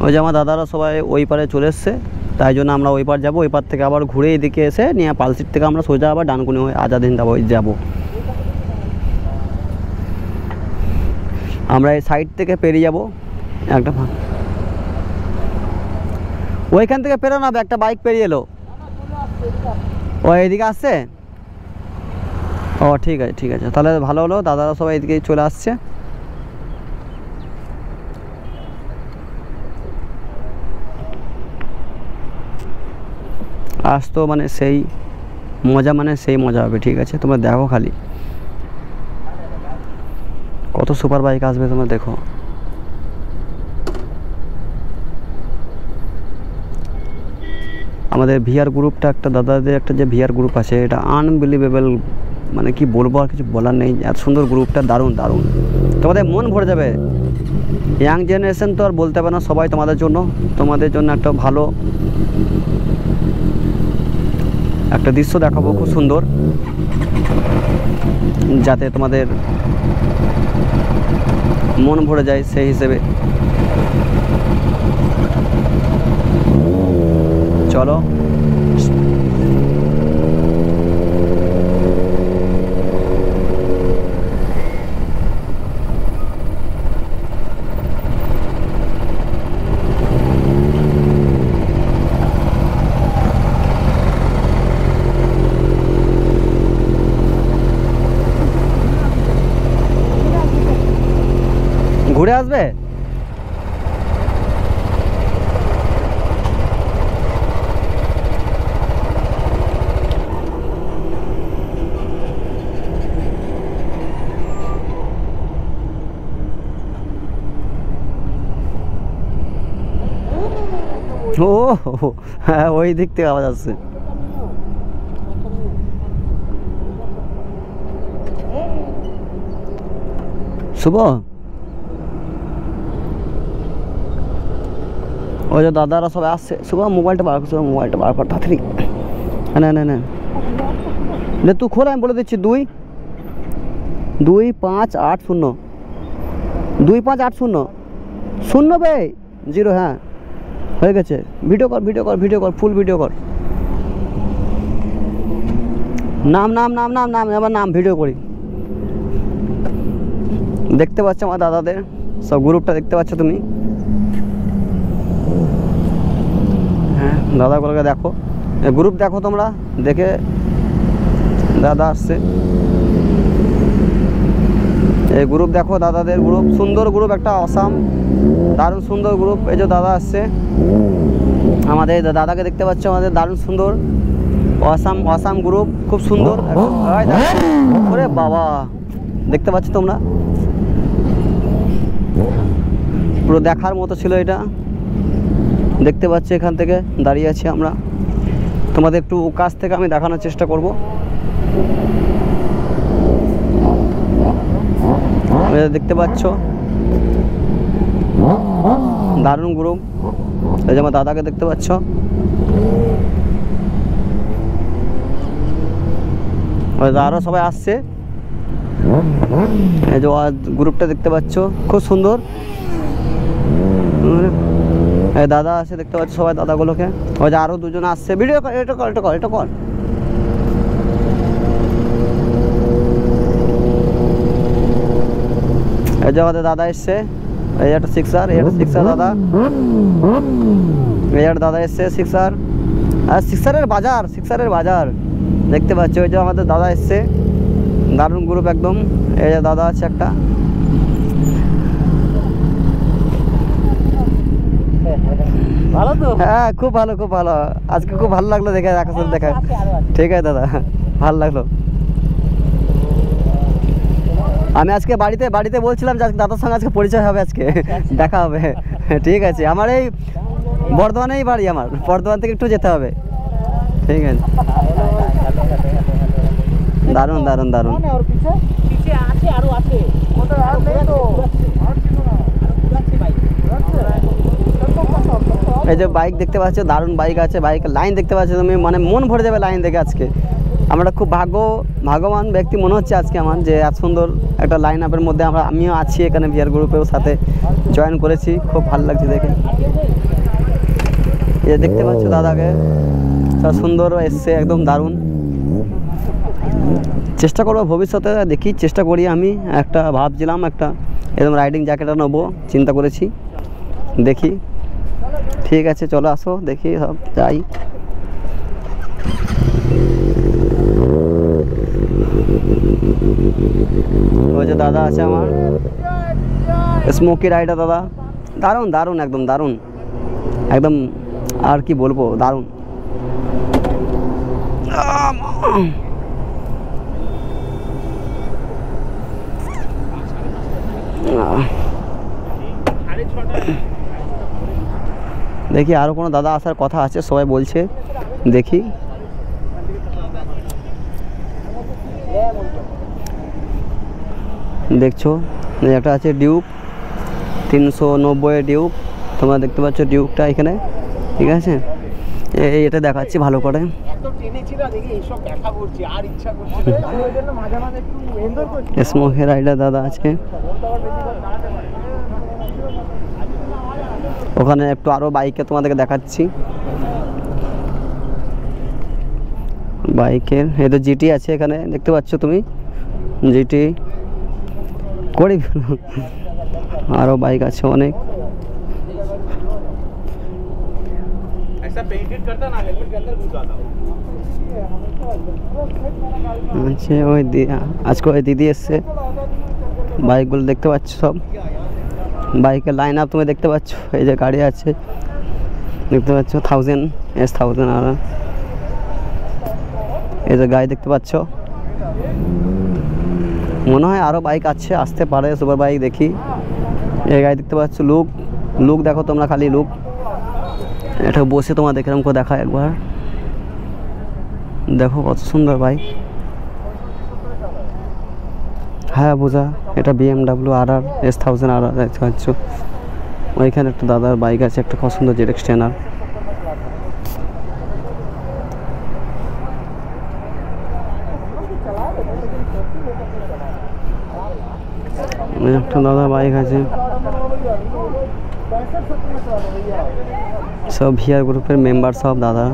ওই যে আমার দাদারা সবাই ওই পারে চলে এসছে, তাই জন্য আমরা ওই পার যাবো। ওই পার থেকে আবার ঘুরে এদিকে এসে নিয়ে পালসিট থেকে আমরা সোজা আবার ডানকুনি হয়ে আজাদ হিন্দ যাবো। আমরা এই সাইড থেকে পেরিয়ে যাব একটা, ওইখান থেকে পেরোনো হবে, একটা বাইক পেরিয়ে এলো। ও এইদিকে আসছে? ও ঠিক আছে ঠিক আছে, তাহলে ভালো হলো, দাদারা সবাই এদিকে চলে আসছে। আজ তো মানে সেই মজা, মানে সেই মজা হবে। ঠিক আছে, তোমরা দেখো খালি কত সুপার বাইক আসবে, তোমরা দেখো। আমাদের ভিআর গ্রুপটা, একটা দাদাদের একটা যে ভিআর গ্রুপ আছে, এটা আনবিলিভেবল, মানে কি বলবো, আর কিছু বলার নেই। এত সুন্দর গ্রুপটা, দারুণ দারুণ, তোমাদের মন ভরে যাবে। ইয়াং জেনারেশন তো আর বলতে পারে না, সবাই তোমাদের জন্য একটা ভালো একটা দৃশ্য দেখাবো, খুব সুন্দর, যাতে তোমাদের মন ভরে যায় সেই হিসেবে। চলো ঘুরে আসবে। ও হ্যাঁ, ওই দিক থেকে আওয়াজ আসছে। শুভ, ওই যে দাদারা সবাই আসছে। শুভ মোবাইলটা বার করছে, মোবাইলটা বার কর তাড়াতাড়ি। না না না না, তুই খোল, আমি বলে দিচ্ছি। 2-5-8-0 2-5-8-0 বে 0। হ্যাঁ হয়ে গেছে। ভিডিও কর, ফুল ভিডিও কর। নাম এবার নাম ভিডিও করি। দেখতে পাচ্ছ আমার দাদাদের সব গ্রুপটা, দেখতে পাচ্ছ তুমি? হ্যাঁ, দাদাগুলোকে দেখো, গ্রুপ দেখো তোমরা, দেখে দাদা আসছে। এই গ্রুপ দেখো, দাদাদের গ্রুপ, সুন্দর গ্রুপ, একটা অসাম দারুণ সুন্দর গ্রুপ। এই যে দাদা আসছে, আমাদের দাদাকে দেখতে পাচ্ছ, আমাদের দারুণ সুন্দর অসাম গ্রুপ, খুব সুন্দর। ওরে বাবা, দেখতে পাচ্ছ তোমরা, পুরো দেখার মতো ছিল এটা। দেখতে পাচ্ছ, এখান থেকে দাঁড়িয়ে আছি আমরা, তোমাদের একটু কাছ থেকে আমি দেখানোর চেষ্টা করব। দেখতে পাচ্ছ দারুণ গ্রুপ। এই যে আমার দাদাকে দেখতে পাচ্ছ, আরো সবাই আসছে। এই যে গ্রুপটা দেখতে পাচ্ছ, খুব সুন্দর। এই দাদা আছে, দেখতে পাচ্ছ সবাই দাদাগুলোকে। ওই যে আরো দুজন আসছে। ভিডিও কর, এটা কর। এই যে আমাদের দাদা এসছে, এই একটা সিক্সার দাদা, এই একটা দাদা এসছে সিক্সার। আর সিক্সারের বাজার দেখতে পাচ্ছ। ওই যে আমাদের দাদা এসছে, দারুণ গ্রুপ একদম। এই যে দাদা আছে একটা। ভালো তো? হ্যাঁ, খুব ভালো। আজকে খুব ভালো লাগলো দেখে, দেখা। ঠিক আছে দাদা, ভালো লাগলো। আমি আজকে বাড়িতে বলছিলাম যে দাদার সঙ্গে আজকে পরিচয় হবে, আজকে দেখা হবে। ঠিক আছে, আমার এই বর্ধমানেই বাড়ি, আমার বর্ধমান থেকে একটু যেতে হবে। ঠিক আছে, দারুণ। এই যে বাইক দেখতে পাচ্ছ, দারুণ বাইক আছে, বাইকের লাইন দেখতে পাচ্ছ তুমি, মানে মন ভরে যাবে লাইন দেখে আজকে। আমরা খুব ভাগ্যবান ব্যক্তি মনে হচ্ছে আজকে আমার, যে এত সুন্দর একটা লাইন আপের মধ্যে আমিও আছি এখানে, ভিআর গ্রুপের সাথে জয়েন করেছি, খুব ভালো লাগছে দেখে। এই দেখতে পাচ্ছ দাদাকে, সব সুন্দর এসছে, একদম দারুণ। চেষ্টা করবো ভবিষ্যতে, দেখি চেষ্টা করি। আমি একটা ভাবছিলাম একটা এরকম রাইডিং জ্যাকেটটা নেবো, চিন্তা করেছি, দেখি। ঠিক আছে, চলো আসো দেখি, সব যাই। ওই যে দাদা আছে আমার, স্মোকি রাইডার দাদা, দারুণ দারুণ, একদম দারুণ, একদম আর কি বলবো, দারুণ। দেখি আরও কোনো দাদা আসার কথা আছে, সবাই বলছে, দেখি। দেখছো একটা আছে ডিউক 390 ডিউক, তোমরা দেখতে পাচ্ছ ডিউকটা এখানে, ঠিক আছে। এটা দেখাচ্ছি ভালো করে। স্মোকি রাইডার দাদা আছে ওখানে, একটু আরও বাইকে তোমাদেরকে দেখাচ্ছি। বাইকের এই তো জিটি আছে এখানে, দেখতে পাচ্ছ তুমি, জিটি করে আরও বাইক আছে অনেক। আচ্ছা, ওই আজকে ওই দিদি এসছে, বাইকগুলো দেখতে পাচ্ছ সব, বাইকের লাইন আপ তুমি দেখতে পাচ্ছ। এই যে গাড়ি আছে দেখতে পাচ্ছ, 1000 আর এই যে গাড়ি দেখতে পাচ্ছ। মনে হয় আরও বাইক আছে, আসতে পারে সুপার বাইক। দেখি এই গাড়ি দেখতে পাচ্ছ, লুক দেখো তোমরা, খালি লুক। এটা বসে তোমার দেখে আমাকে দেখা একবার, দেখো কত সুন্দর বাইক। হ্যাঁ বোঝা, এটা BMW RR S1000 RR দেখতে পাচ্ছ। ওইখানে একটা দাদার বাইক আছে, একটা কত সুন্দর ZX টেনার। একটা দাদা বাইক আছে, সব ভিআর গ্রুপের মেম্বার, সব দাদা।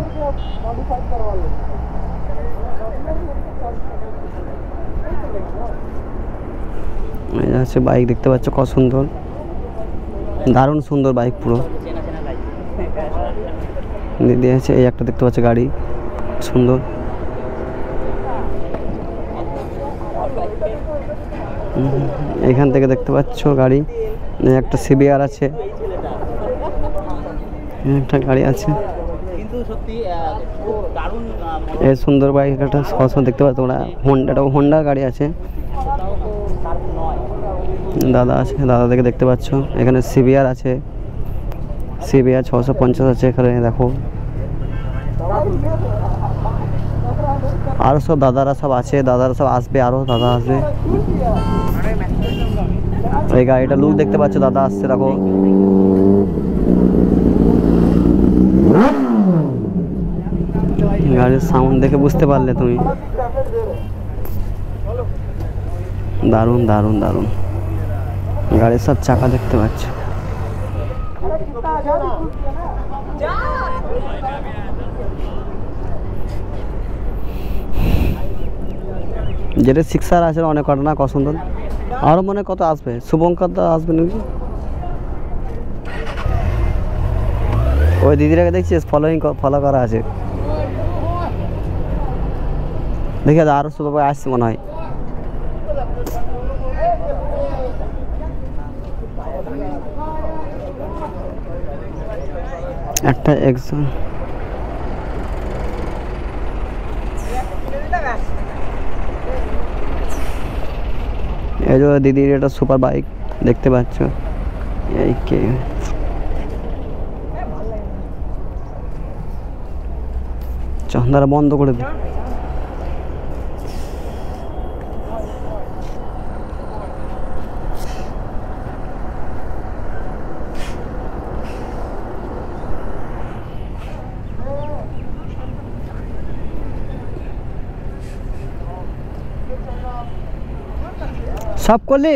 এই আছে বাইক দেখতে পাচ্ছ, কত সুন্দর, দারুণ সুন্দর বাইক পুরো। দিদি আছে, এই একটা দেখতে পাচ্ছ গাড়ি, সুন্দর। এখান থেকে দেখতে পাচ্ছ গাড়ি, একটা CBR আছে, একটা গাড়ি আছে, এই সুন্দর বাইক একটা সবসময় দেখতে পাচ্ছ তোমরা। হোন্ডার গাড়ি আছে, দাদা আছে, দাদা থেকে দেখতে পাচ্ছ। এখানে CBR আছে, CBR 650 আছে এখানে, দেখো। আরও সব দাদারা সব আছে, দাদারা সব আসবে, আরও দাদা আসবে। এই গাড়িটা লুক দেখতে পাচ্ছ, দাদা আসছে, দেখো। গাড়ির সাউন্ড দেখে বুঝতে পারলে তুমি, দারুণ দারুণ দারুণ। গাড়ির সব চাকা দেখতে পাচ্ছ। যেটা 6R আছে অনেক ঘটনা, কত সুন্দর। আরও মনে কত আসবে, শুভঙ্কর দা আসবে নাকি। ওই দিদিটাকে দেখছিস, ফলো করা আছে, দেখে আরও শুভ আসছে মনে হয়। একটা একজন এই যে দিদির একটা সুপার বাইক দেখতে পাচ্ছ, এই কে চন্দারা বন্ধ করে দিই। সব করলি